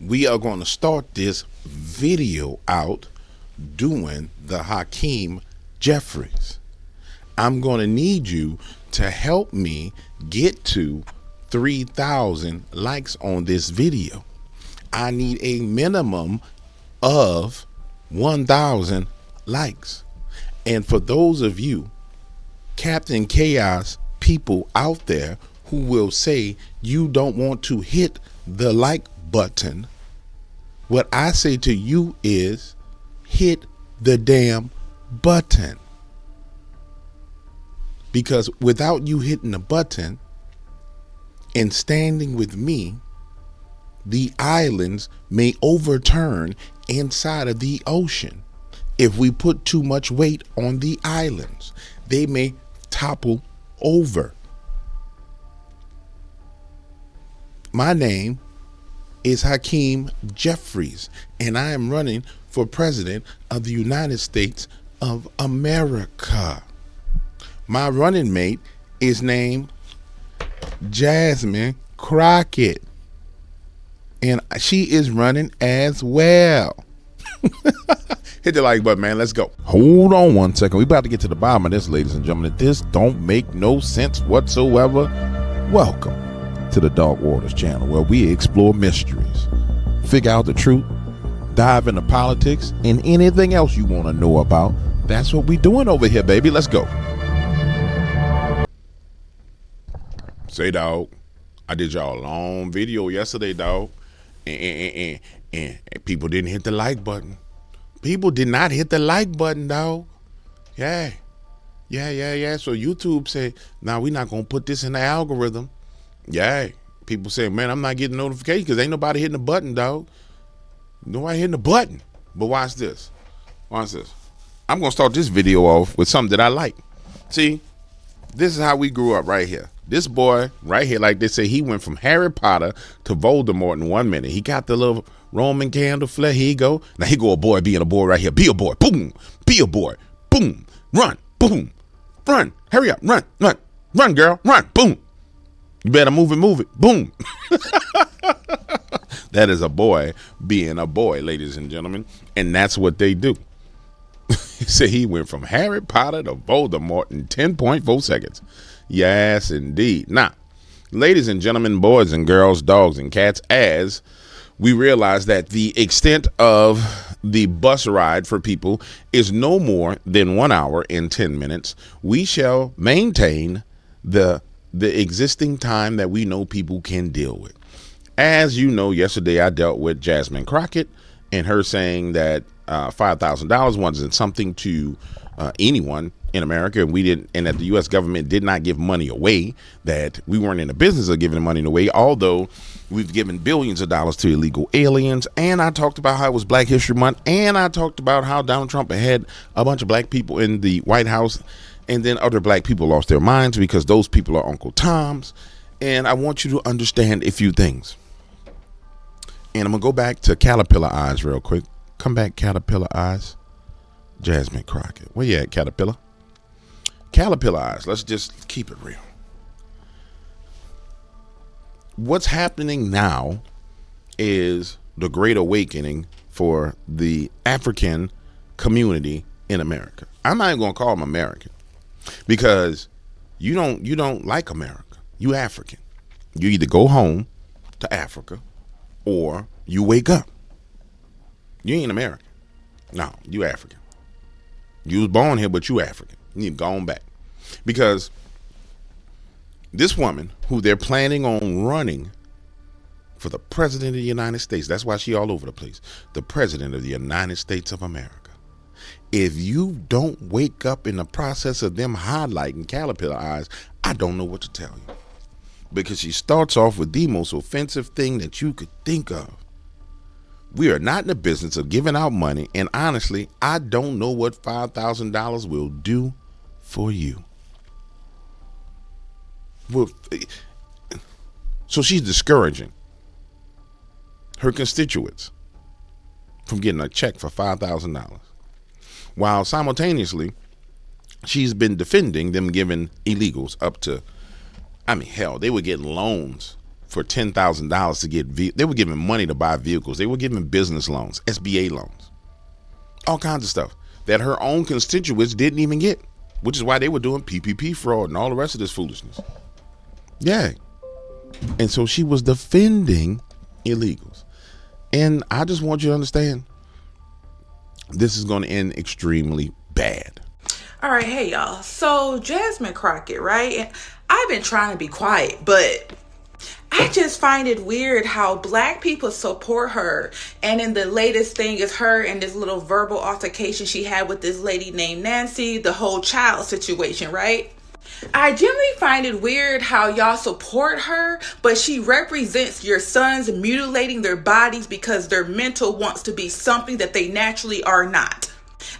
we are going to start this video out doing the Hakeem Jeffries. I'm going to need you to help me get to 3,000 likes on this video. I need a minimum of 1,000 likes. And for those of you Captain Chaos people out there who will say you don't want to hit the like button, what I say to you is hit the damn button. Because without you hitting the button and standing with me, the islands may overturn inside of the ocean. If we put too much weight on the islands, they may topple over. My name is Hakeem Jeffries, and I am running for president of the United States of America. My running mate is named Jasmine Crockett, and she is running as well. Hit the like button, man. Let's go. Hold on one second. We about to get to the bottom of this, ladies and gentlemen. This don't make no sense whatsoever. Welcome to the Dark Waters channel, where we explore mysteries, figure out the truth, dive into politics, and anything else you want to know about. That's what we doing over here, baby. Let's go. Say, dog, I did y'all a long video yesterday, dog, and people didn't hit the like button. People did not hit the like button, dog. Yeah. So YouTube said, nah, we're not going to put this in the algorithm. Yeah. People say, man, I'm not getting notifications because ain't nobody hitting the button, dog. Nobody hitting the button. But watch this. Watch this. I'm going to start this video off with something that I like. See, this is how we grew up right here. This boy right here, like they say, he went from Harry Potter to Voldemort in 1 minute. He got the little Roman candle flare. Here you go. Now he go a boy being a boy right here. Be a boy. Boom. Be a boy. Boom. Run. Boom. Run. Hurry up. Run. Run. Run, girl. Run. Boom. You better move it. Boom. That is a boy being a boy, ladies and gentlemen. And that's what they do. He said he went from Harry Potter to Voldemort in 10.4 seconds. Yes, indeed. Now, ladies and gentlemen, boys and girls, dogs and cats, as we realize that the extent of the bus ride for people is no more than 1 hour and 10 minutes, we shall maintain the existing time that we know people can deal with. As you know, yesterday I dealt with Jasmine Crockett and her saying that $5,000 wasn't something to anyone in America, and we didn't, and that the U.S. government did not give money away, that we weren't in the business of giving money away, although we've given billions of dollars to illegal aliens. And I talked about how it was Black History Month, and I talked about how Donald Trump had a bunch of black people in the White House, and then other black people lost their minds because those people are Uncle Toms. And I want you to understand a few things. And I'm gonna go back to Caterpillar Eyes real quick. Come back, Caterpillar Eyes. Jasmine Crockett. Where you at, Caterpillar? Caterpillar Eyes. Let's just keep it real. What's happening now is the Great Awakening for the African community in America. I'm not even gonna call them American because you don't like America. You African. You either go home to Africa or you wake up. You ain't American. No, you African. You was born here, but you African. You need to go on back. Because this woman, who they're planning on running for the president of the United States, that's why she all over the place, the president of the United States of America. If you don't wake up in the process of them highlighting Caterpillar Eyes, I don't know what to tell you. Because she starts off with the most offensive thing that you could think of. We are not in the business of giving out money, and honestly, I don't know what $5,000 will do for you. So she's discouraging her constituents from getting a check for $5,000, while simultaneously she's been defending them giving illegals up to, hell, they were getting loans for $10,000 to get, they were giving money to buy vehicles. They were giving business loans, SBA loans, all kinds of stuff that her own constituents didn't even get, which is why they were doing PPP fraud and all the rest of this foolishness. Yeah. And so she was defending illegals. And I just want you to understand, this is going to end extremely bad. All right, hey y'all. So Jasmine Crockett, right? And I've been trying to be quiet, but I just find it weird how black people support her. And then the latest thing is her and this little verbal altercation she had with this lady named Nancy, the whole child situation, right? I generally find it weird how y'all support her, but she represents your sons mutilating their bodies because their mental wants to be something that they naturally are not.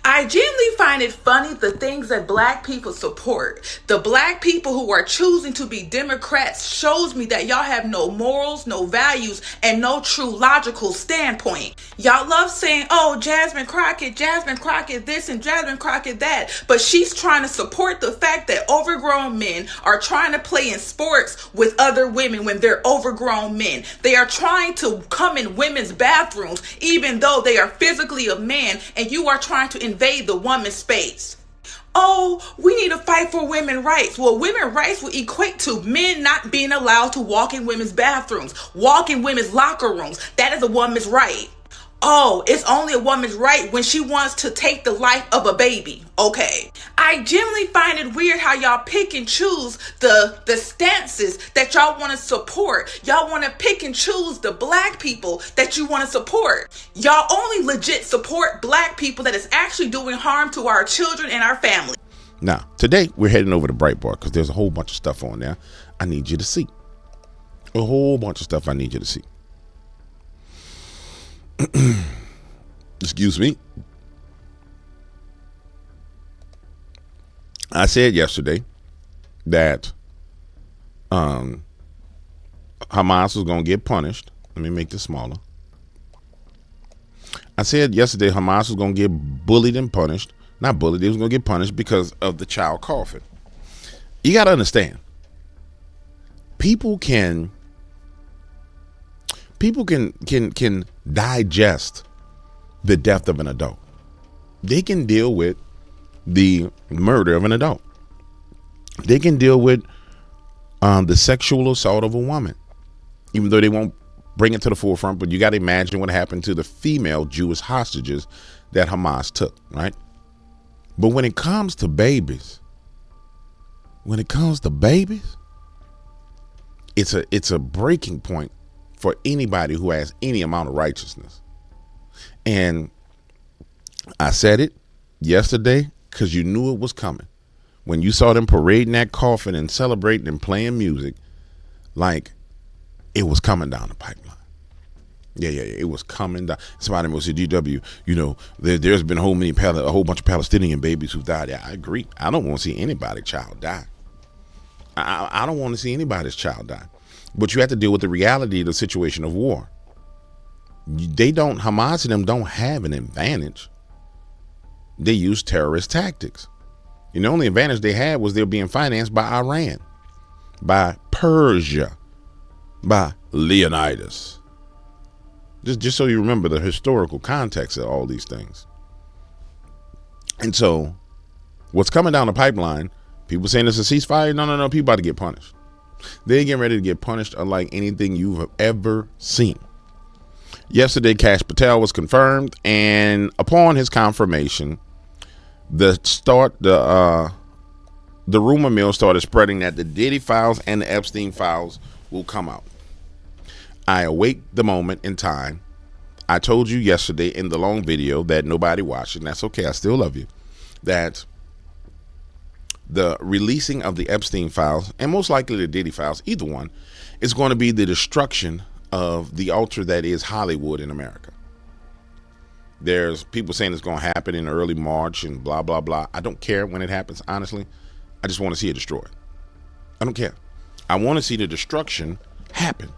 I genuinely find it funny the things that black people support. The black people who are choosing to be Democrats shows me that y'all have no morals, no values, and no true logical standpoint. Y'all love saying, oh, Jasmine Crockett this and Jasmine Crockett that. But she's trying to support the fact that overgrown men are trying to play in sports with other women when they're overgrown men. They are trying to come in women's bathrooms even though they are physically a man, and you are trying to invade the woman's space. Oh, we need to fight for women's rights. Well, women's rights will equate to men not being allowed to walk in women's bathrooms, walk in women's locker rooms. That is a woman's right. Oh, it's only a woman's right when she wants to take the life of a baby. Okay. I generally find it weird how y'all pick and choose the stances that y'all want to support. Y'all want to pick and choose the black people that you want to support. Y'all only legit support black people that is actually doing harm to our children and our family. Now, today we're heading over to Breitbart because there's a whole bunch of stuff on there I need you to see. A whole bunch of stuff I need you to see. Excuse me. I said yesterday that Hamas was going to get punished. Let me make this smaller. I said yesterday Hamas was going to get bullied and punished. Not bullied, they was going to get punished because of the child coffin. You got to understand, people can digest the death of an adult. They can deal with the murder of an adult. They can deal with the sexual assault of a woman, even though they won't bring it to the forefront. But you got to imagine what happened to the female Jewish hostages that Hamas took, right? But when it comes to babies, it's a breaking point for anybody who has any amount of righteousness. And I said it yesterday because you knew it was coming. When you saw them parading that coffin and celebrating and playing music, like it was coming down the pipeline. Yeah, it was coming down. Somebody will say, GW, there's been a whole bunch of Palestinian babies who've died. Yeah, I agree. I don't want to see anybody's child die. I don't want to see anybody's child die. But you have to deal with the reality of the situation of war. Hamas and them don't have an advantage. They use terrorist tactics. The only advantage they had was they're being financed by Iran, by Persia, by Leonidas. Just so you remember the historical context of all these things. And so what's coming down the pipeline, people saying it's a ceasefire. No, people about to get punished. They're getting ready to get punished unlike anything you've ever seen. Yesterday, Kash Patel was confirmed, and upon his confirmation, the rumor mill started spreading that the Diddy files and the Epstein files will come out. I await the moment in time. I told you yesterday in the long video that nobody watched, and that's okay. I still love you. That the releasing of the Epstein files, and most likely the Diddy files, either one, is going to be the destruction of the altar that is Hollywood in America. There's people saying it's going to happen in early March and blah, blah, blah. I don't care when it happens, honestly. I just want to see it destroyed. I don't care. I want to see the destruction happen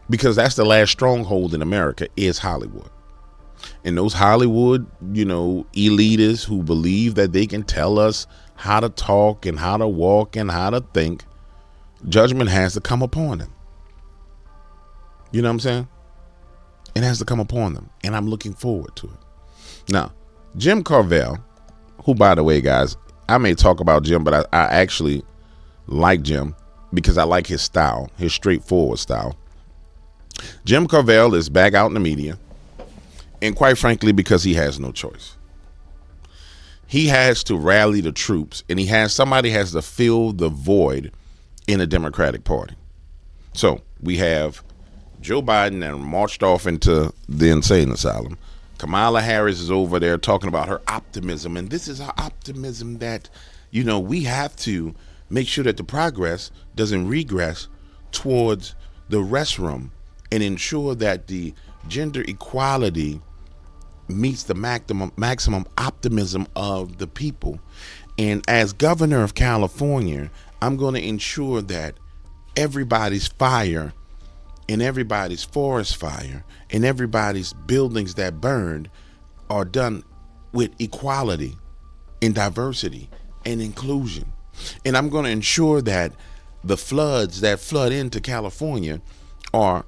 because that's the last stronghold in America is Hollywood. And those Hollywood, elitists who believe that they can tell us how to talk and how to walk and how to think, judgment has to come upon them. You know what I'm saying? It has to come upon them, and I'm looking forward to it. Now, Jim Carville, who, by the way, guys, I may talk about Jim, but I actually like Jim because I like his style, his straightforward style. Jim Carville is back out in the media, and quite frankly, because he has no choice. He has to rally the troops, and somebody has to fill the void in the Democratic Party. So we have Joe Biden that marched off into the insane asylum. Kamala Harris is over there talking about her optimism, and this is her optimism that, we have to make sure that the progress doesn't regress towards the restroom and ensure that the gender equality meets the maximum optimism of the people. And as governor of California, I'm going to ensure that everybody's fire and everybody's forest fire and everybody's buildings that burned are done with equality and diversity and inclusion. And I'm going to ensure that the floods that flood into California are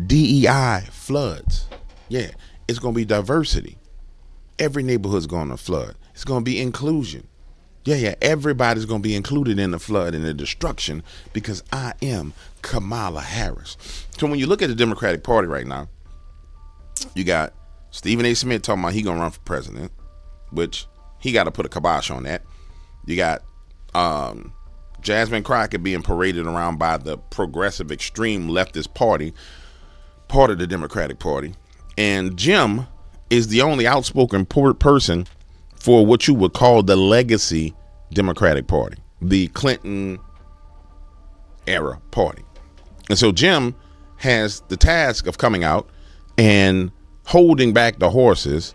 DEI floods. Yeah, it's going to be diversity. Every neighborhood's going to flood. It's going to be inclusion. Yeah, everybody's going to be included in the flood and the destruction because I am Kamala Harris. So when you look at the Democratic Party right now, you got Stephen A. Smith talking about he going to run for president, which he got to put a kibosh on that. You got Jasmine Crockett being paraded around by the progressive extreme leftist party, part of the Democratic Party. And Jim is the only outspoken person for what you would call the legacy Democratic Party, the Clinton era party. And so Jim has the task of coming out and holding back the horses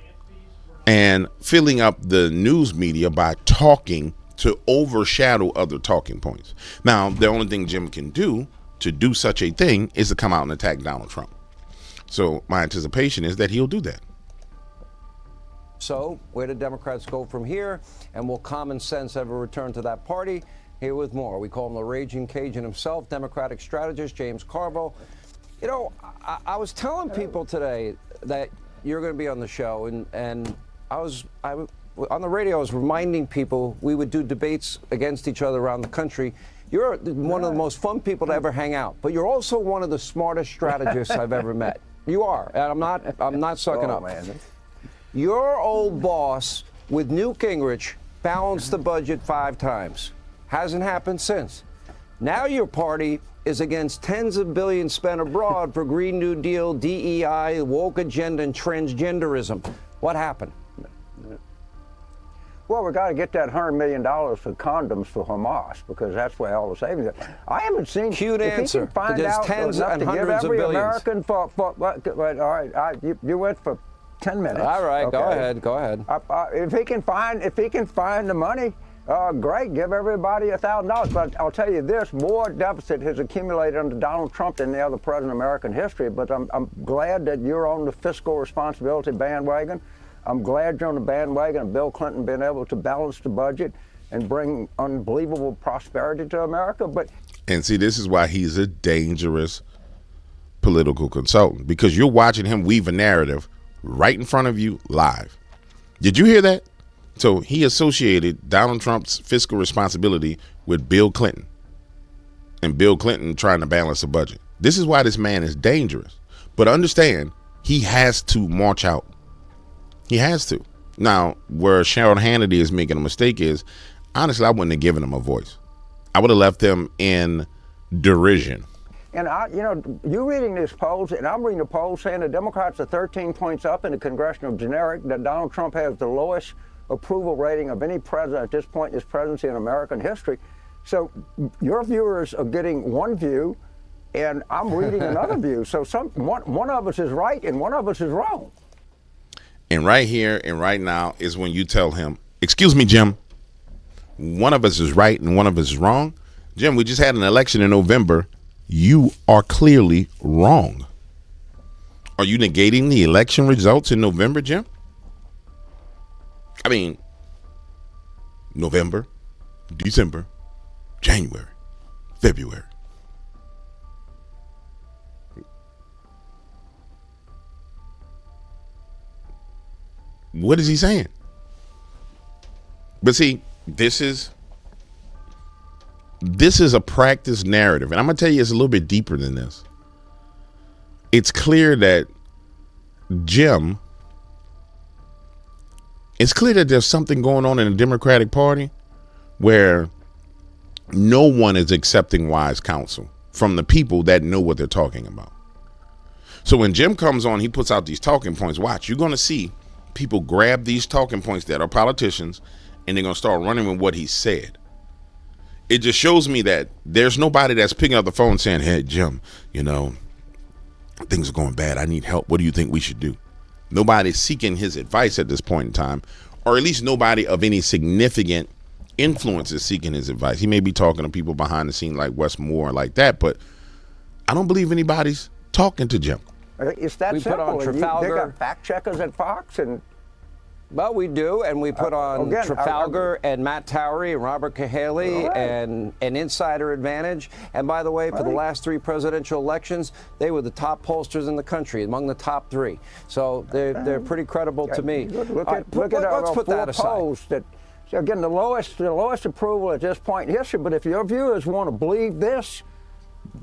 and filling up the news media by talking to overshadow other talking points. Now, the only thing Jim can do to do such a thing is to come out and attack Donald Trump. So my anticipation is that he'll do that. So where do Democrats go from here? And will common sense ever return to that party? Here with more. We call him the Raging Cajun himself, Democratic strategist James Carville. I was telling people today that you're going to be on the show, and I on the radio, I was reminding people we would do debates against each other around the country. You're one of the most fun people to ever hang out, but you're also one of the smartest strategists I've ever met. You are, and I'm not sucking up. Man. Your old boss with Newt Gingrich balanced the budget 5 times. Hasn't happened since. Now your party is against tens of billions spent abroad for Green New Deal, DEI, woke agenda, and transgenderism. What happened? Well, we got to get that $100 million for condoms for Hamas because that's where all the savings are. I haven't seen. Cute answer. There's tens and hundreds of billions. American all right, you went for 10 minutes. All right, okay. Go ahead. If he can find the money, great. Give everybody $1,000. But I'll tell you this: more deficit has accumulated under Donald Trump than the other president in American history. But I'm glad that you're on the fiscal responsibility bandwagon. I'm glad you're on the bandwagon of Bill Clinton being able to balance the budget and bring unbelievable prosperity to America. And see, this is why he's a dangerous political consultant, because you're watching him weave a narrative right in front of you live. Did you hear that? So he associated Donald Trump's fiscal responsibility with Bill Clinton and Bill Clinton trying to balance the budget. This is why this man is dangerous. But understand, he has to march out. He has to. Now, where Sharon Hannity is making a mistake is, honestly, I wouldn't have given him a voice. I would have left him in derision. And you're reading these polls, and I'm reading the polls saying the Democrats are 13 points up in the congressional generic, that Donald Trump has the lowest approval rating of any president at this point in his presidency in American history. So your viewers are getting one view, and I'm reading another view. So one of us is right and one of us is wrong. And right here and right now is when you tell him, excuse me, Jim, one of us is right and one of us is wrong. Jim, we just had an election in November. You are clearly wrong. Are you negating the election results in November, Jim? I mean, November, December, January, February. What is he saying? But see, this is a practice narrative. And I'm going to tell you, it's a little bit deeper than this. It's clear that it's clear that there's something going on in the Democratic Party where no one is accepting wise counsel from the people that know what they're talking about. So when Jim comes on, he puts out these talking points. Watch, you're going to see people grab these talking points that are politicians, and they're going to start running with what he said. It just shows me that there's nobody that's picking up the phone saying, hey, Jim, things are going bad. I need help. What do you think we should do? Nobody's seeking his advice at this point in time, or at least nobody of any significant influence is seeking his advice. He may be talking to people behind the scene like Wes Moore like that, but I don't believe anybody's talking to Jim. It's that simple. Put on Trafalgar. They got fact checkers at Fox, and well, we do, and we put on Trafalgar and Matt Towery and Robert Cahaley and an Insider Advantage. And by the way, for the last 3 presidential elections, they were the top pollsters in the country, among the top 3. So they're pretty credible to me. Look at let's put that aside. Polls that, again, the lowest approval at this point in history. But if your viewers want to believe this,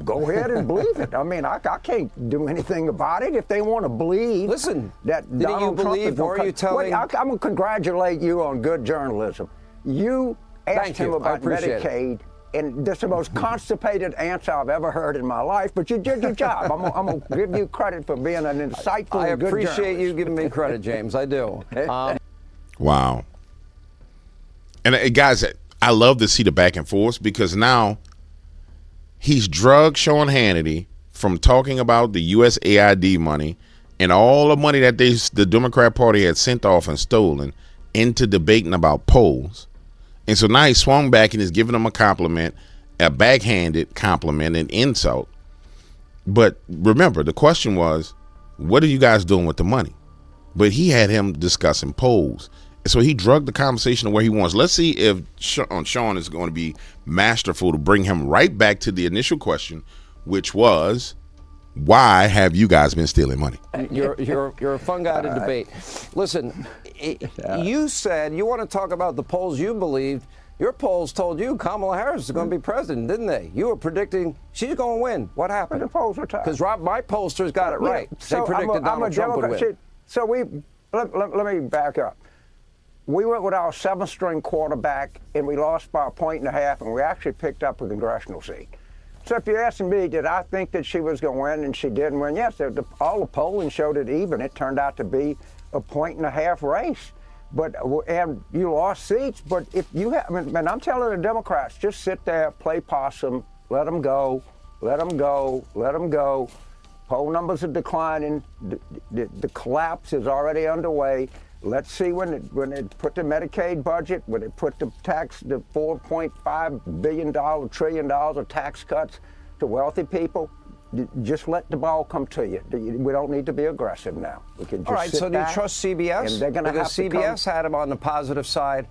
go ahead and believe it. I mean, I can't do anything about it. If they want to believe, listen, that didn't Donald you Trump believe, is or are you telling? I'm going to congratulate you on good journalism. You asked him about Medicaid, and that's the most constipated answer I've ever heard in my life. But you did your job. I'm going to give you credit for being an insightful and good journalist. I appreciate you giving me credit, James. I do. Wow. And guys, I love to see the back and forth, because now he's drugged Sean Hannity from talking about the USAID money and all the money that the Democrat Party had sent off and stolen into debating about polls. And so now he swung back and is giving them a compliment, a backhanded compliment, an insult. But remember, the question was, what are you guys doing with the money? But he had him discussing polls. So he drugged the conversation to where he wants. Let's see if Sean is going to be masterful to bring him right back to the initial question, which was, why have you guys been stealing money? You're a fun guy to debate. Listen, you said you want to talk about the polls you believed. Your polls told you Kamala Harris is going to be president, didn't they? You were predicting she's going to win. What happened? The polls were tied. Because my pollsters got it right. So they predicted Donald Trump would win. So let me back up. We went with our 7th-string quarterback, and we lost by 1.5 points, and we actually picked up a congressional seat. So if you're asking me, did I think that she was going to win, and she didn't win? Yes, all the polling showed it even. It turned out to be a 1.5 point race. And you lost seats. But if you have, and I'm telling the Democrats, just sit there, play possum, let them go, let them go, let them go. Poll numbers are declining. The collapse is already underway. Let's see when they put the Medicaid budget, when they put the $4.5 trillion of tax cuts to wealthy people. Just let the ball come to you. We don't need to be aggressive now. We can just all right, so do you trust CBS? And they're going to have to CBS had him on the positive side.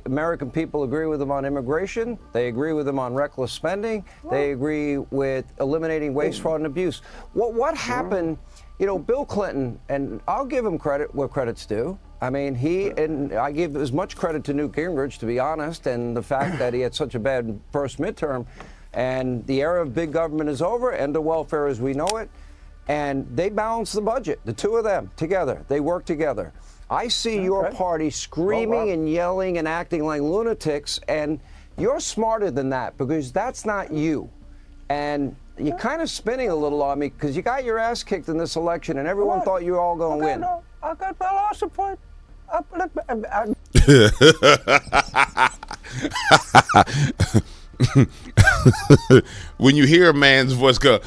American people agree with him on immigration. They agree with him on reckless spending. They agree with eliminating waste, fraud, and abuse. What happened? You know, Bill Clinton, and I'll give him credit where credit's due. I mean, I give as much credit to Newt Gingrich, to be honest, and the fact that he had such a bad first midterm. And the era of big government is over, end of welfare as we know it. And they balance the budget, the two of them together. They work together. I see your party screaming and yelling and acting like lunatics, and you're smarter than that, because that's not you. And you're kind of spinning a little on me, because you got your ass kicked in this election, and everyone thought you were all going to win. I lost a point. When you hear a man's voice go,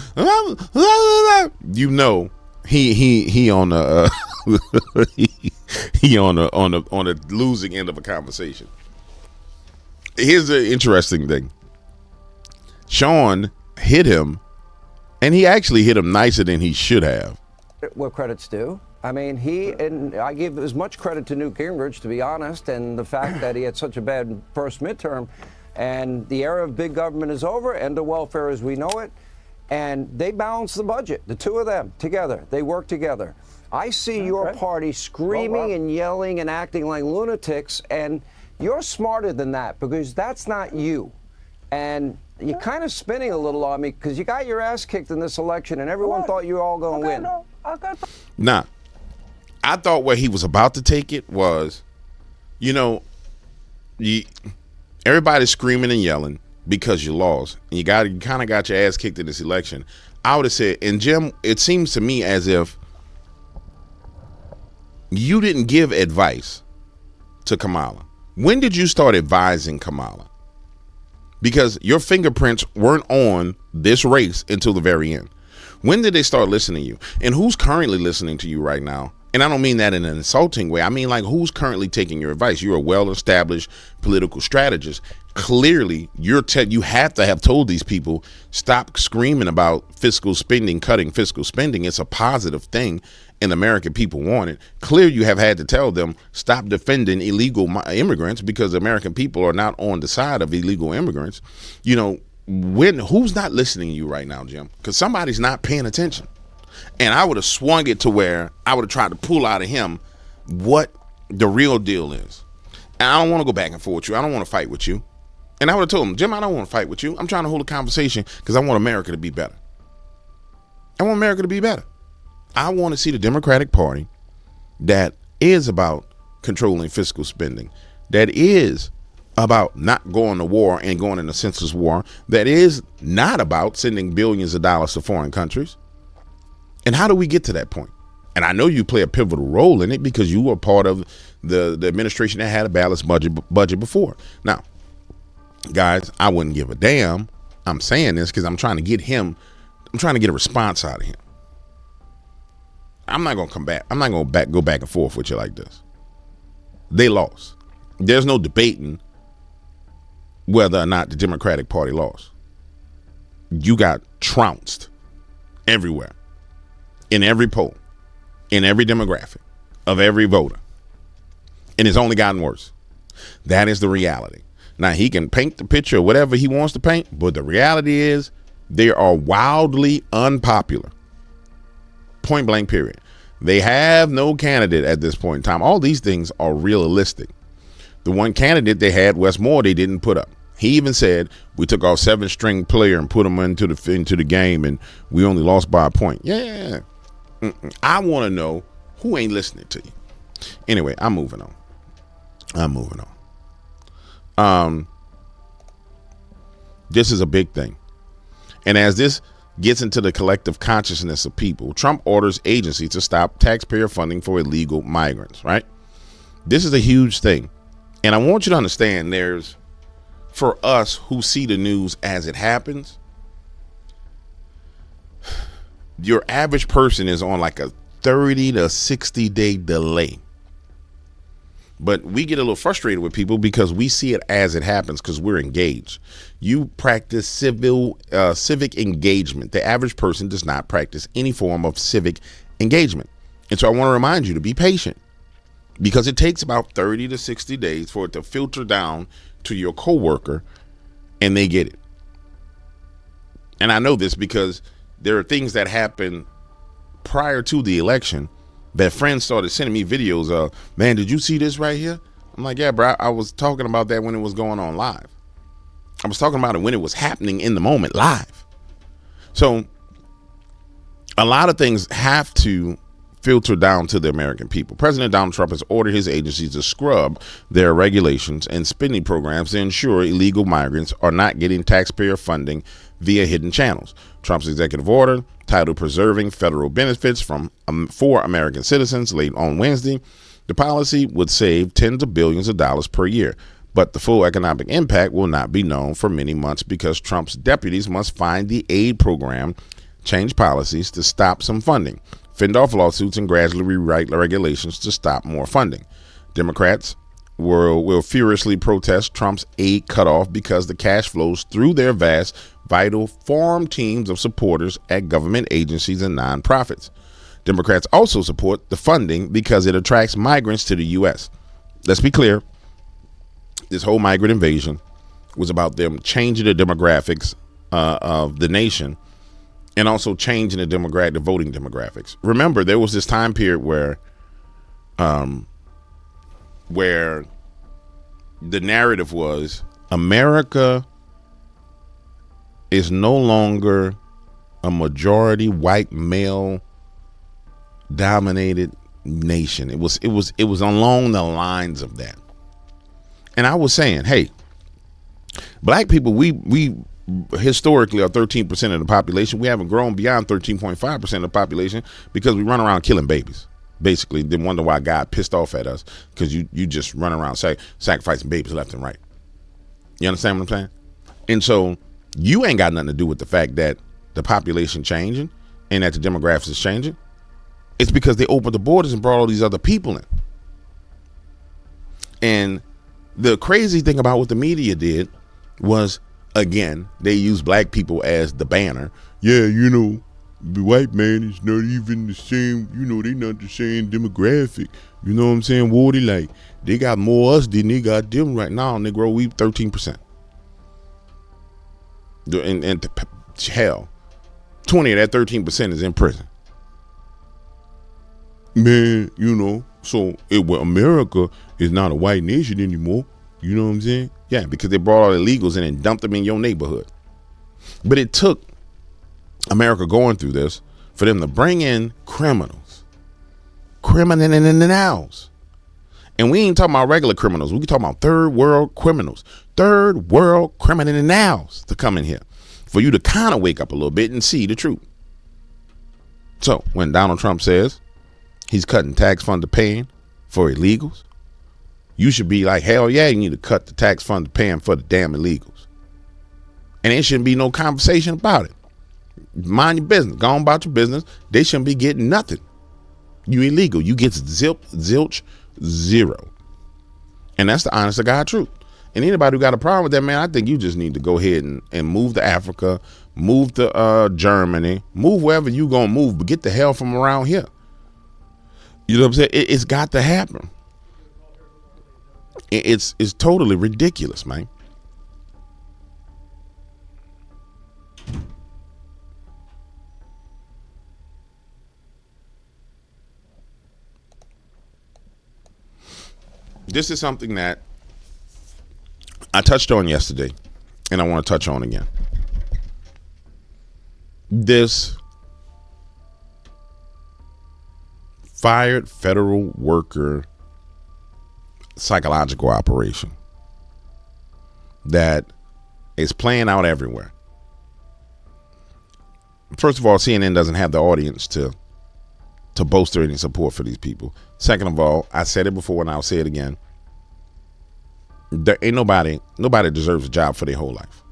you know he on the he on the losing end of a conversation. Here's the interesting thing. Sean hit him, and he actually hit him nicer than he should have. Where credit's due. I mean, I give as much credit to Newt Gingrich, to be honest, and the fact that he had such a bad first midterm. And the era of big government is over, end of welfare as we know it. and they balance the budget. The two of them together, they work together. I see your party screaming and yelling and acting like lunatics, and you're smarter than that because that's not you. And you're kind of spinning a little on me because you got your ass kicked in this election, and everyone thought you were all going to win. Nah, I thought where he was about to take it was, everybody's screaming and yelling because you lost. And you kind of got your ass kicked in this election. I would have said, and Jim, it seems to me as if you didn't give advice to Kamala. When did you start advising Kamala? Because your fingerprints weren't on this race until the very end. When did they start listening to you? And who's currently listening to you right now? And I don't mean that in an insulting way. I mean, like, who's currently taking your advice? You're a well-established political strategist. Clearly, you have to have told these people, stop screaming about fiscal spending, cutting fiscal spending. It's a positive thing, and American people want it. Clearly, you have had to tell them, stop defending illegal immigrants because American people are not on the side of illegal immigrants. Who's not listening to you right now, Jim? Because somebody's not paying attention. And I would have swung it to where I would have tried to pull out of him what the real deal is. And I don't want to go back and forth with you. I don't want to fight with you. And I would have told him, Jim, I don't want to fight with you. I'm trying to hold a conversation because I want America to be better. I want America to be better. I want to see the Democratic Party that is about controlling fiscal spending, that is about not going to war and going in a senseless war, that is not about sending billions of dollars to foreign countries. And how do we get to that point? And I know you play a pivotal role in it because you were part of the administration that had a balanced budget before. Now, guys, I wouldn't give a damn. I'm saying this because I'm trying to get a response out of him. I'm not going to come back. I'm not going to go back and forth with you like this. They lost. There's no debating whether or not the Democratic Party lost. You got trounced everywhere, in every poll, in every demographic of every voter. And it's only gotten worse. That is the reality. Now, he can paint the picture of whatever he wants to paint, but the reality is they are wildly unpopular. Point blank, period. They have no candidate at this point in time. All these things are realistic. The one candidate they had, Wes Moore, they didn't put up. He even said, we took our 7-string player and put him into the game, and we only lost by a point. Yeah. I want to know who ain't listening to you. Anyway, I'm moving on. This is a big thing. And as this gets into the collective consciousness of people, Trump orders agencies to stop taxpayer funding for illegal migrants, right? This is a huge thing. And I want you to understand for us who see the news as it happens, your average person is on like a 30 to 60 day delay. But we get a little frustrated with people because we see it as it happens because we're engaged. You practice civic engagement. The average person does not practice any form of civic engagement. And so I want to remind you to be patient because it takes about 30 to 60 days for it to filter down to your coworker and they get it. And I know this because there are things that happen prior to the election that friends started sending me videos of, man, did you see this right here? I'm like, yeah, bro, I was talking about that when it was going on live. I was talking about it when it was happening in the moment live. So a lot of things have to filter down to the American people. President Donald Trump has ordered his agencies to scrub their regulations and spending programs to ensure illegal migrants are not getting taxpayer funding via hidden channels. Trump's executive order, titled Preserving Federal Benefits for American Citizens, late on Wednesday, the policy would save tens of billions of dollars per year. But the full economic impact will not be known for many months because Trump's deputies must find the aid program, change policies to stop some funding, fend off lawsuits, and gradually rewrite regulations to stop more funding. Democrats will furiously protest Trump's aid cutoff because the cash flows through their vast, vital farm teams of supporters at government agencies and nonprofits. Democrats also support the funding because it attracts migrants to the U.S. Let's be clear. This whole migrant invasion was about them changing the demographics of the nation and also changing the voting demographics. Remember, there was this time period where the narrative was America is no longer a majority white male dominated nation. It was along the lines of that. And I was saying, hey, black people, we historically are 13% of the population. We haven't grown beyond 13.5% of the population because we run around killing babies. Basically, then wonder why God pissed off at us, because you just run around sacrificing babies left and right. You understand what I'm saying? And so you ain't got nothing to do with the fact that the population changing and that the demographics is changing. It's because they opened the borders and brought all these other people in. And the crazy thing about what the media did was, again, they used black people as the banner. Yeah, you know, the white man is not even the same, you know, they not the same demographic. You know what I'm saying? What they like? They got more us than they got them right now. And they grow, we 13%. And hell, 20 of that 13% is in prison. Man, you know, so America is not a white nation anymore. You know what I'm saying? Yeah, because they brought all the illegals in and dumped them in your neighborhood. But it took America going through this for them to bring in criminals. And we ain't talking about regular criminals. We talking about third world criminals. Third world criminals to come in here for you to kind of wake up a little bit and see the truth. So when Donald Trump says he's cutting tax funded paying for illegals, you should be like, hell yeah, you need to cut the tax funded paying for the damn illegals. And there shouldn't be no conversation about it. Mind your business. Go on about your business. They shouldn't be getting nothing. You illegal. You get zilch, zero. And that's the honest to God truth. And anybody who got a problem with that, man, I think you just need to go ahead and move to Africa, move to Germany, move wherever you gonna move, but get the hell from around here. You know what I'm saying? It's got to happen. It's totally ridiculous, man. This is something that I touched on yesterday, and I want to touch on again. This fired federal worker psychological operation that is playing out everywhere. First of all, CNN doesn't have the audience to bolster any support for these people. Second of all, I said it before and I'll say it again. There ain't nobody deserves a job for their whole life.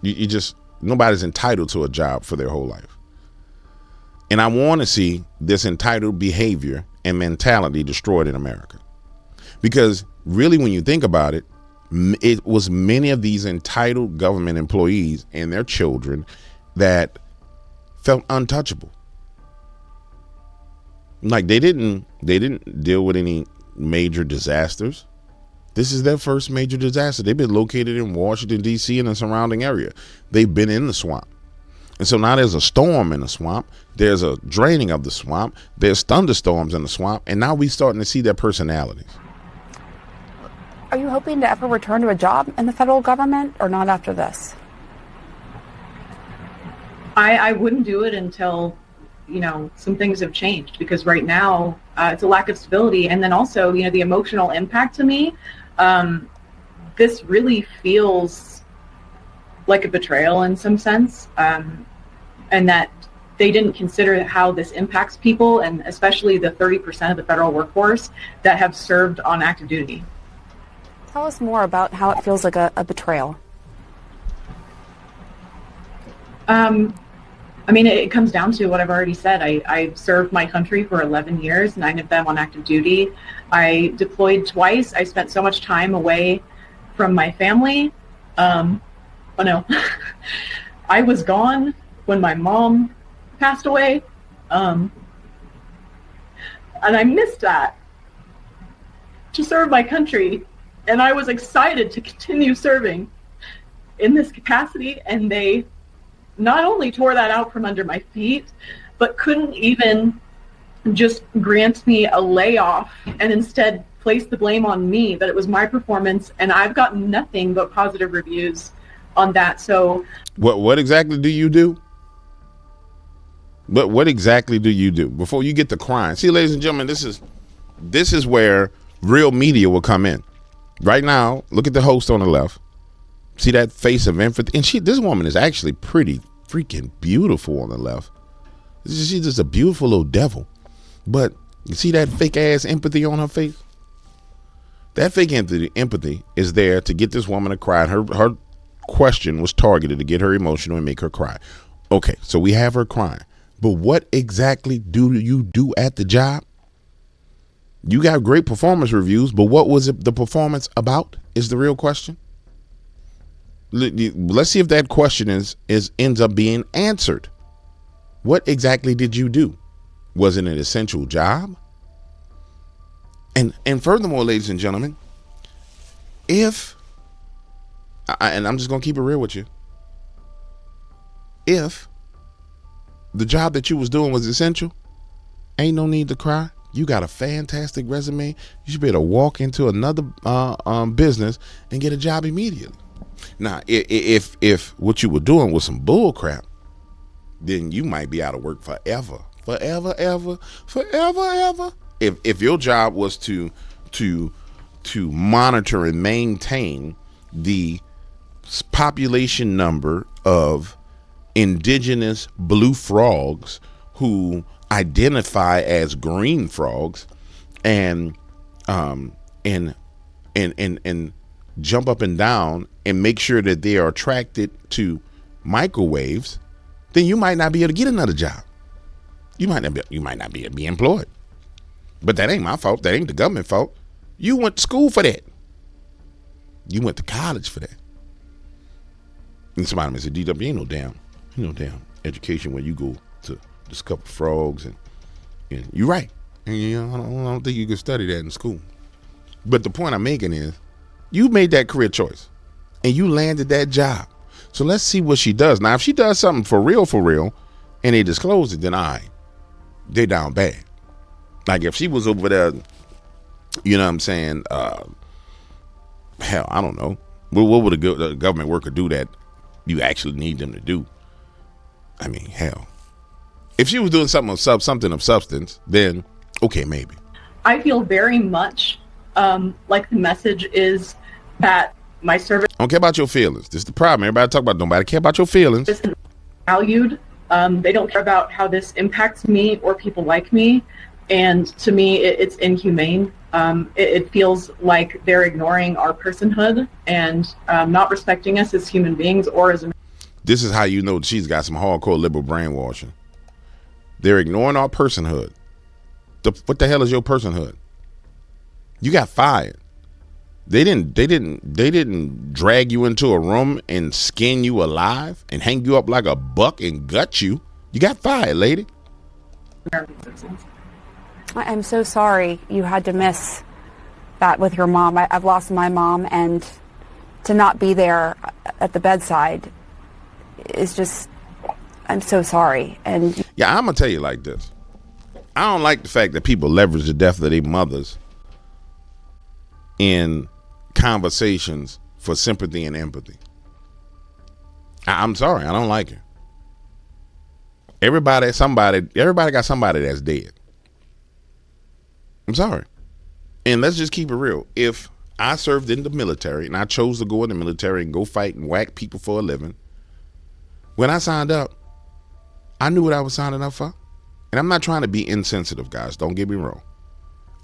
You just, nobody's entitled to a job for their whole life. And I want to see this entitled behavior and mentality destroyed in America. Because really, when you think about it, it was many of these entitled government employees and their children that felt untouchable. Like they didn't deal with any major disasters. This is their first major disaster. They've been located in Washington, D.C. and the surrounding area. They've been in the swamp. And so now there's a storm in the swamp. There's a draining of the swamp. There's thunderstorms in the swamp. And now we're starting to see their personalities. Are you hoping to ever return to a job in the federal government or not after this? I wouldn't do it until, you know, some things have changed, because right now it's a lack of stability. And then also, you know, the emotional impact to me, this really feels like a betrayal in some sense, and that they didn't consider how this impacts people, and especially the 30% of the federal workforce that have served on active duty. Tell us more about how it feels like a betrayal. I mean, it comes down to what I've already said. I served my country for 11 years, 9 of them on active duty. I deployed twice. I spent so much time away from my family. I was gone when my mom passed away. And I missed that, to serve my country. And I was excited to continue serving in this capacity, and they not only tore that out from under my feet, but couldn't even just grant me a layoff and instead placed the blame on me, that it was my performance, and I've gotten nothing but positive reviews on that. So what exactly do you do? What exactly do you do before you get to crying? See, ladies and gentlemen, this is where real media will come in. Right now, look at the host on the left. See that face of empathy? And this woman is actually pretty freaking beautiful on the left. She's just a beautiful little devil. But you see that fake ass empathy on her face? That fake empathy is there to get this woman to cry. Her question was targeted to get her emotional and make her cry. Okay, so we have her crying. But what exactly do you do at the job? You got great performance reviews, but what was the performance about is the real question. Let's see if that question ends up being answered. What exactly did you do? Was it an essential job? And furthermore, ladies and gentlemen, and I'm just going to keep it real with you, if the job that you was doing was essential, ain't no need to cry. You got a fantastic resume. You should be able to walk into another business and get a job immediately. Now, if what you were doing was some bull crap, then you might be out of work forever. If your job was to monitor and maintain the population number of indigenous blue frogs who identify as green frogs and jump up and down and make sure that they are attracted to microwaves, then you might not be able to get another job. You might not be able to be employed. But that ain't my fault. That ain't the government fault. You went to school for that. You went to college for that. And somebody may say, DW, ain't no damn education when you go to discover frogs and you're right. And I don't think you can study that in school. But the point I'm making is, you made that career choice and you landed that job. So let's see what she does. Now, if she does something for real, and they disclose it, then they're down bad. Like if she was over there, you know what I'm saying? Hell, I don't know. What would a government worker do that you actually need them to do? I mean, hell. If she was doing something of substance, then okay, maybe. I feel very much like the message is that my service. I don't care about your feelings. This is the problem. Everybody talk about nobody care about your feelings. Isn't valued. They don't care about how this impacts me or people like me. And to me, it's inhumane. It feels like they're ignoring our personhood and not respecting us as human beings or as. This is how you know she's got some hardcore liberal brainwashing. They're ignoring our personhood. What the hell is your personhood? You got fired. They didn't drag you into a room and skin you alive and hang you up like a buck and gut you. You got fired, lady. I'm so sorry you had to miss that with your mom. I've lost my mom, and to not be there at the bedside is just, I'm so sorry. And yeah, I'm gonna tell you like this. I don't like the fact that people leverage the death of their mothers in conversations for sympathy and empathy. I'm sorry, I don't like it. Everybody got somebody that's dead. I'm sorry. And let's just keep it real. If I served in the military and I chose to go in the military and go fight and whack people for a living, when I signed up, I knew what I was signing up for. And I'm not trying to be insensitive, guys. Don't get me wrong.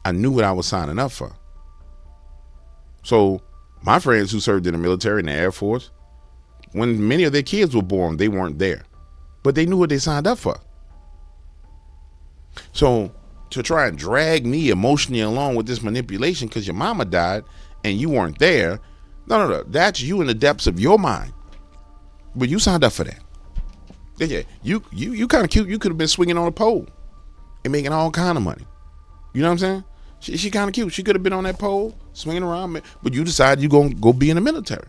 I knew what I was signing up for. So my friends who served in the military and the Air Force, when many of their kids were born, they weren't there. But they knew what they signed up for. So to try and drag me emotionally along with this manipulation because your mama died and you weren't there, no. That's you in the depths of your mind. But you signed up for that. Yeah, you kind of cute. You could have been swinging on a pole and making all kind of money. You know what I'm saying? She kind of cute. She could have been on that pole swinging around, but you decided you're going to go be in the military.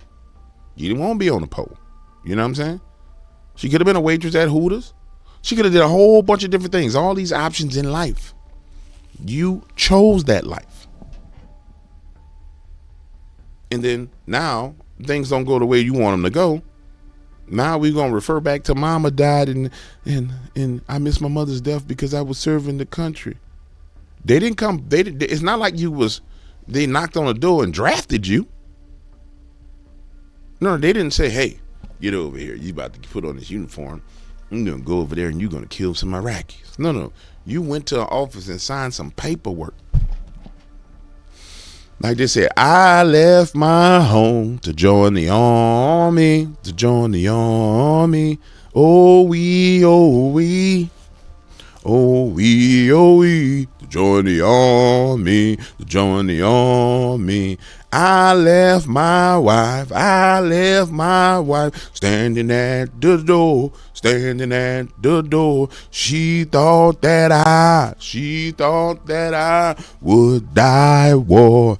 You didn't want to be on the pole. You know what I'm saying? She could have been a waitress at Hooters. She could have did a whole bunch of different things. All these options in life. You chose that life. And then now things don't go the way you want them to go. Now we're going to refer back to mama died and I miss my mother's death because I was serving the country. They didn't come. It's not like they knocked on the door and drafted you. No, they didn't say, hey, get over here. You about to put on this uniform. I'm going to go over there and you're going to kill some Iraqis. No. You went to an office and signed some paperwork. Like they said, I left my home to join the army, Oh, we, oh, we, oh, we, oh, we, to join the army, I left my wife, standing at the door. She thought that I would die at war.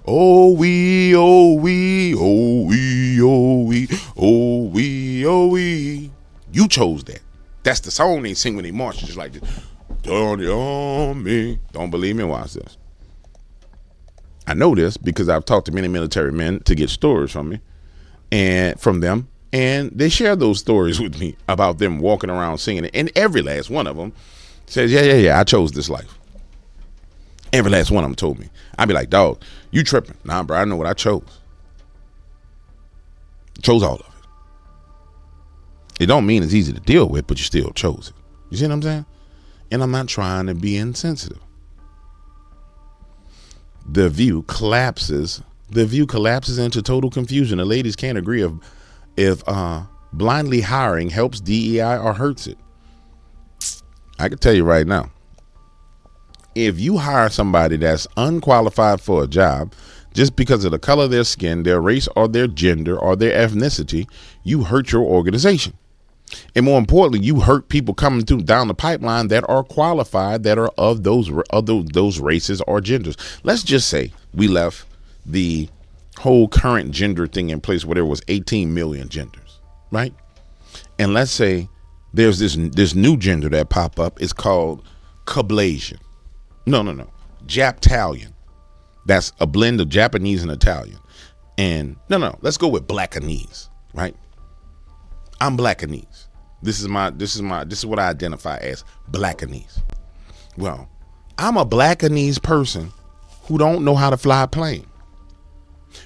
Oh, we, oh, we, oh, we, oh, we, oh, we, oh, we. You chose that. That's the song they sing when they march, just like this. Join me. Don't believe me? Watch this. I know this because I've talked to many military men to get stories from me and from them. And they share those stories with me about them walking around singing it. And every last one of them says, yeah, I chose this life. Every last one of them told me. I'd be like, dog, you tripping. Nah, bro, I know what I chose. Chose all of it. It don't mean it's easy to deal with, but you still chose it. You see what I'm saying? And I'm not trying to be insensitive. The view collapses into total confusion. The ladies can't agree if blindly hiring helps DEI or hurts it. I can tell you right now, if you hire somebody that's unqualified for a job just because of the color of their skin, their race, or their gender, or their ethnicity, you hurt your organization. And more importantly, you hurt people coming down the pipeline that are qualified, that are of those races or genders. Let's just say we left the whole current gender thing in place where there was 18 million genders, right? And let's say there's this new gender that pop up. It's called Cablasian. No. Japtalian. That's a blend of Japanese and Italian. And let's go with Blackanese, right? I'm Blackanese. This is what I identify as Blackanese. Well, I'm a Blackanese person who don't know how to fly a plane.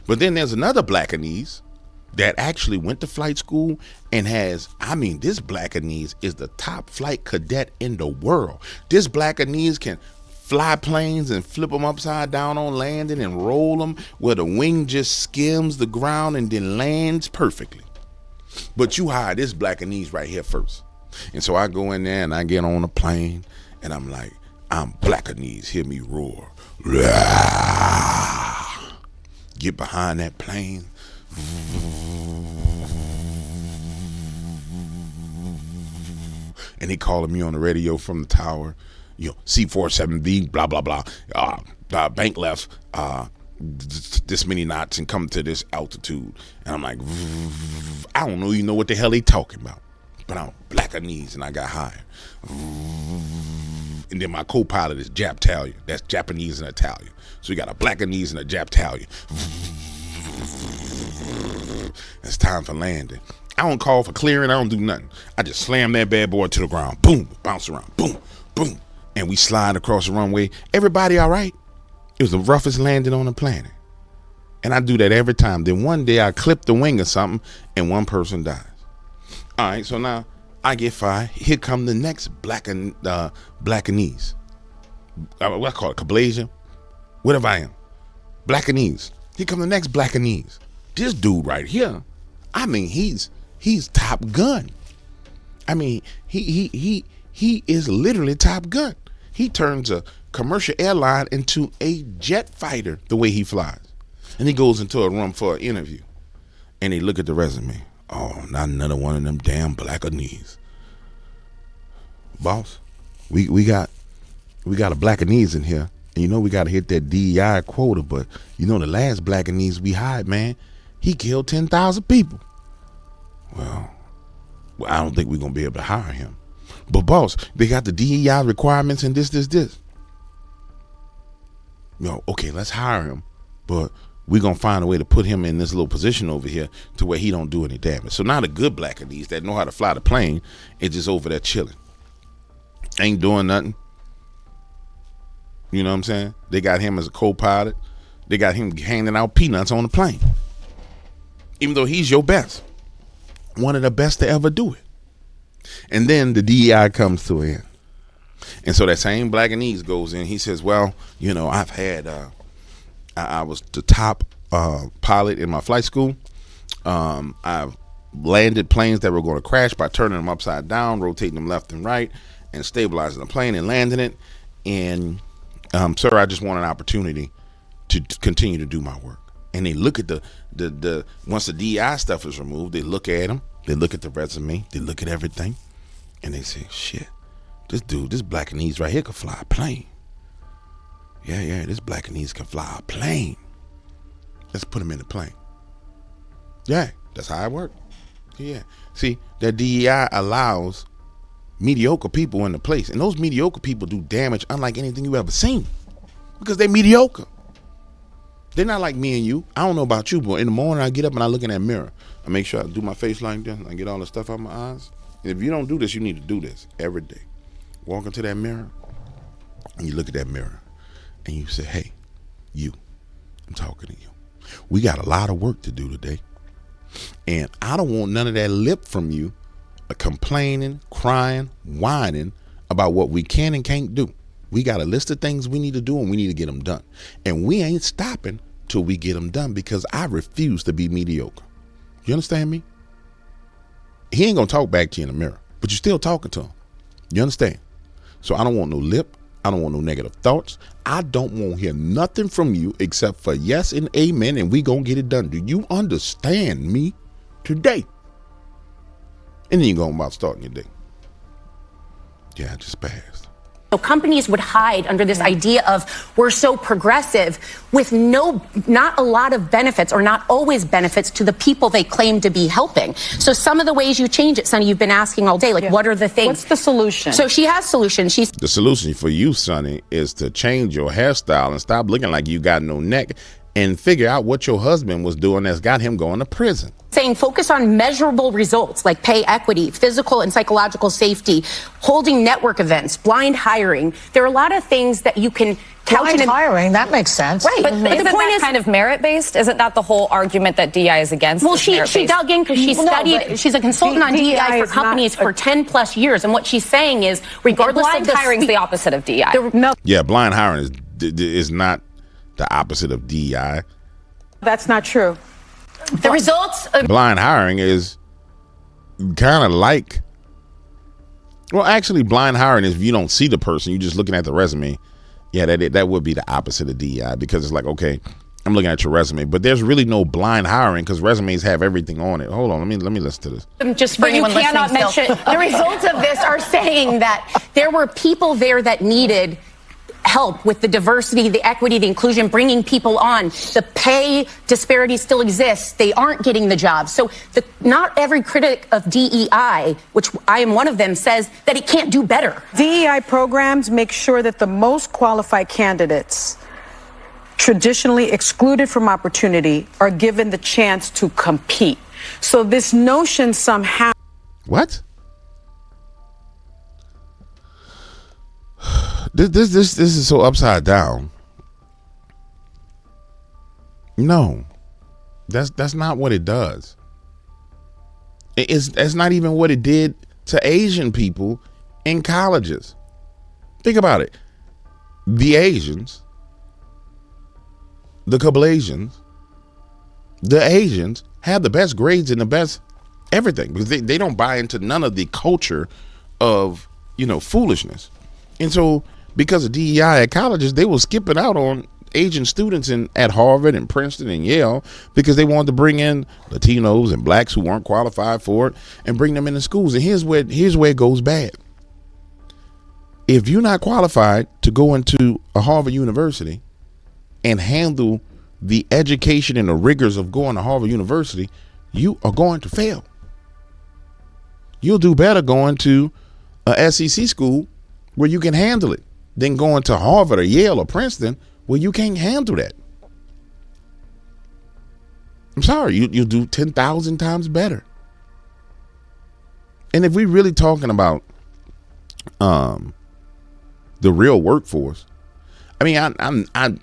But then there's another Blackanese that actually went to flight school and this Blackanese is the top flight cadet in the world. This Blackanese can fly planes and flip them upside down on landing and roll them where the wing just skims the ground and then lands perfectly. But you hire this Blackanese right here first. And so I go in there and I get on a plane and I'm like, I'm Blackanese, hear me roar. Get behind that plane. And they calling me on the radio from the tower, C47V, blah, blah, blah. Bank left this many knots and come to this altitude. And I'm like, I don't even know what the hell they talking about. But I'm Blackanese and I got hired. And then my co-pilot is Japtalian. That's Japanese and Italian. So we got a Blackanese and a Japtalian. It's time for landing. I don't call for clearing. I don't do nothing. I just slam that bad boy to the ground. Boom. Bounce around. Boom. Boom. And we slide across the runway. Everybody all right? It was the roughest landing on the planet. And I do that every time. Then one day I clip the wing or something and one person dies. All right, so now I get fired. Here come the next Blackanese. What I call it, Cablasian? Whatever I am. Blackanese. Here come the next Blackanese. This dude right here, he's Top Gun. He is literally Top Gun. He turns a commercial airline into a jet fighter the way he flies. And he goes into a room for an interview. And they look at the resume. Oh, not another one of them damn Blackanese. Boss, we got a Blackanese in here. And we got to hit that DEI quota. But the last Blackanese we hired, man, he killed 10,000 people. well, I don't think we're going to be able to hire him. But boss, they got the DEI requirements and this. Okay, let's hire him, but we're going to find a way to put him in this little position over here to where he don't do any damage. So now the good Blackanees that know how to fly the plane is just over there chilling. Ain't doing nothing. You know what I'm saying? They got him as a co-pilot. They got him handing out peanuts on the plane. Even though he's your best. One of the best to ever do it. And then the DEI comes to an end. And so that same Blackanese goes in. He says, well, I've had... I was the top pilot in my flight school. I've landed planes that were going to crash by turning them upside down, rotating them left and right, and stabilizing the plane and landing it. And, sir, I just want an opportunity to continue to do my work. And they look at the once the DEI stuff is removed, they look at him, they look at the resume, they look at everything, and they say, shit, this Blackanese right here could fly a plane. Yeah, this Blackanese can fly a plane. Let's put him in the plane. Yeah, that's how it works. Yeah. See, that DEI allows mediocre people in the place. And those mediocre people do damage unlike anything you've ever seen. Because they're mediocre. They're not like me and you. I don't know about you, but in the morning I get up and I look in that mirror. I make sure I do my face like this and I get all the stuff out of my eyes. And if you don't do this, you need to do this every day. Walk into that mirror and you look at that mirror. And you say, hey, I'm talking to you. We got a lot of work to do today. And I don't want none of that lip from you, complaining, crying, whining about what we can and can't do. We got a list of things we need to do and we need to get them done. And we ain't stopping till we get them done because I refuse to be mediocre. You understand me? He ain't going to talk back to you in the mirror, but you're still talking to him. You understand? So I don't want no lip. I don't want no negative thoughts. I don't want to hear nothing from you except for yes and amen, and we gonna get it done. Do you understand me today? And then you go about starting your day. Yeah, I just passed. So companies would hide under this idea of we're so progressive with not a lot of benefits or not always benefits to the people they claim to be helping. So some of the ways you change it, Sonny, you've been asking all day, what are the things? What's the solution? So she has solutions. The solution for you, Sonny, is to change your hairstyle and stop looking like you got no neck and figure out what your husband was doing that's got him going to prison. Saying focus on measurable results like pay equity, physical and psychological safety, holding network events, blind hiring. There are a lot of things that you can couch blind hiring, that makes sense. Right. But the point is kind of merit-based? Isn't that the whole argument that DEI is against? Well, she dug in because she studied, she's a consultant on DEI for companies for 10 plus years. And what she's saying is, regardless blind of the hiring is the opposite of DEI. Yeah, blind hiring is not the opposite of DEI. That's not true. The results of blind hiring is kind of like, well, actually blind hiring is if you don't see the person, you're just looking at the resume. Yeah, that would be the opposite of DEI because it's like, okay, I'm looking at your resume, but there's really no blind hiring because resumes have everything on it. Hold on, let me listen to this. Just for anyone listening, the results of this are saying that there were people there that needed help with the diversity, the equity, the inclusion, bringing people on. The pay disparity still exists. They aren't getting the jobs. So not every critic of DEI, which I am one of them, says that it can't do better. DEI programs make sure that the most qualified candidates, traditionally excluded from opportunity, are given the chance to compete. So this notion somehow... What? This is so upside down. No, that's not what it does. That's not even what it did to Asian people in colleges. Think about it. The Asians, the Caucasians, the Asians have the best grades and the best everything because they don't buy into none of the culture of, foolishness. And so because of DEI at colleges, they were skipping out on Asian students at Harvard and Princeton and Yale because they wanted to bring in Latinos and blacks who weren't qualified for it and bring them into schools. And here's where it goes bad. If you're not qualified to go into a Harvard University and handle the education and the rigors of going to Harvard University, you are going to fail. You'll do better going to a SEC school where you can handle it than going to Harvard or Yale or Princeton where you can't handle that. I'm sorry, you'll do 10,000 times better. And if we really talking about the real workforce, I mean, I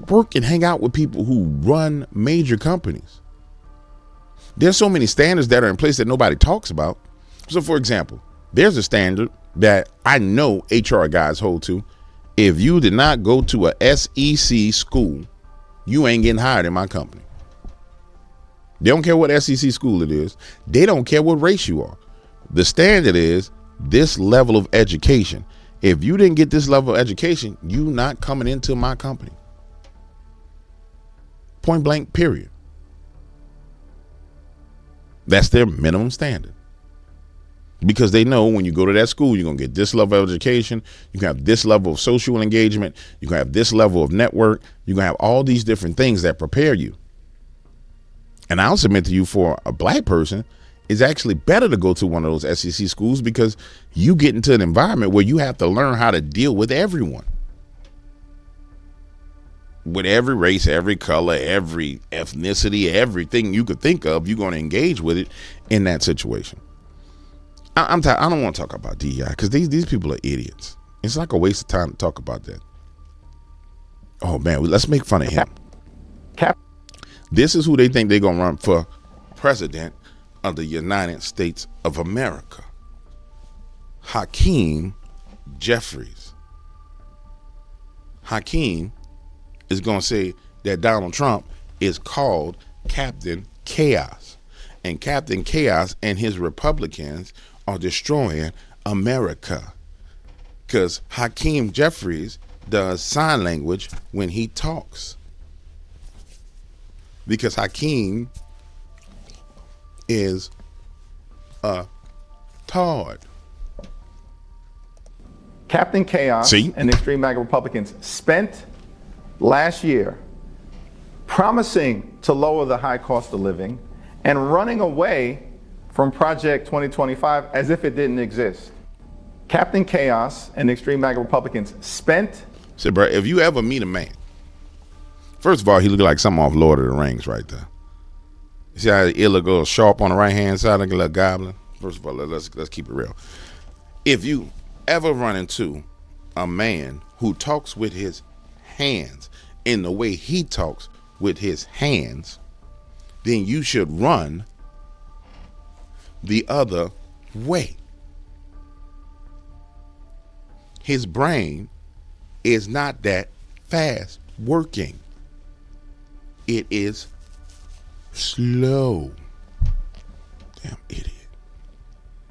work and hang out with people who run major companies. There's so many standards that are in place that nobody talks about. So, for example, there's a standard that I know HR guys hold to. If you did not go to a SEC school, you ain't getting hired in my company. They don't care what SEC school it is. They don't care what race you are. The standard is this level of education. If you didn't get this level of education, you not coming into my company. Point blank, period. That's their minimum standard. Because they know when you go to that school, you're going to get this level of education. You can have this level of social engagement. You can have this level of network. You can have all these different things that prepare you. And I'll submit to you, for a black person, it's actually better to go to one of those SEC schools because you get into an environment where you have to learn how to deal with everyone. With every race, every color, every ethnicity, everything you could think of, you're going to engage with it in that situation. I don't want to talk about DEI because these people are idiots. It's like a waste of time to talk about that. Oh, man, let's make fun of him. This is who they think they're going to run for president of the United States of America. Hakeem Jeffries. Hakeem is going to say that Donald Trump is called Captain Chaos. And Captain Chaos and his Republicans are destroying America. Because Hakeem Jeffries does sign language when he talks. Because Hakeem is a tard. Captain Chaos and extreme MAGA Republicans spent last year promising to lower the high cost of living and running away from Project 2025 as if it didn't exist. Captain Chaos and extreme MAGA Republicans spent. So, bro, if you ever meet a man, first of all, he looked like something off Lord of the Rings right there. You see how he look a little sharp on the right hand side, like a little goblin? First of all, let's keep it real. If you ever run into a man who talks with his hands in the way he talks with his hands, then you should run the other way. His brain is not that fast working. It is slow. Damn idiot.